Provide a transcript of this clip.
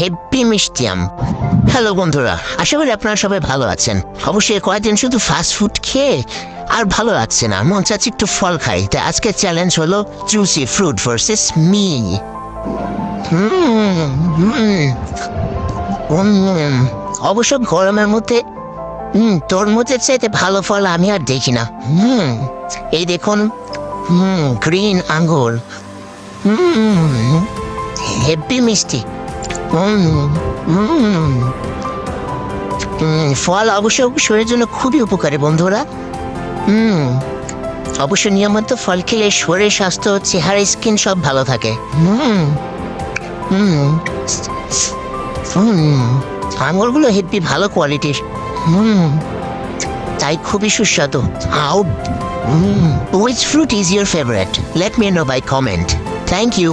হেব্বি মিষ্টি আম। হ্যালো বন্ধুরা, আশা করি আপনারা সবাই ভালো আছেন। অবশ্যই কয়েকদিন শুধু ফাস্ট ফুড খেয়ে আর ভালো লাগছে না, মন চাচ্ছে একটু ফল খাই। তাই আজকের চ্যালেঞ্জ হলো জুসি ফ্রুট ভার্সেস মি। অবশ্য গরমের মধ্যে তরমুজের চাইতে ভালো ফল আমি আর দেখি না। এই দেখুন, গ্রিন আঙ্গুর, হেব্বি মিষ্টি। ফল অবশ্য শরীরের জন্য খুবই উপকারী বন্ধুরা। অবশ্য নিয়মিত ফল খেলে শরীর, স্বাস্থ্য, চেহারা, স্কিন সব ভালো থাকে। আঙুরগুলো হেব্বি ভালো কোয়ালিটির, তাই খুবই সুস্বাদু। Which fruit is your favorite? Let me know by comment. Thank you.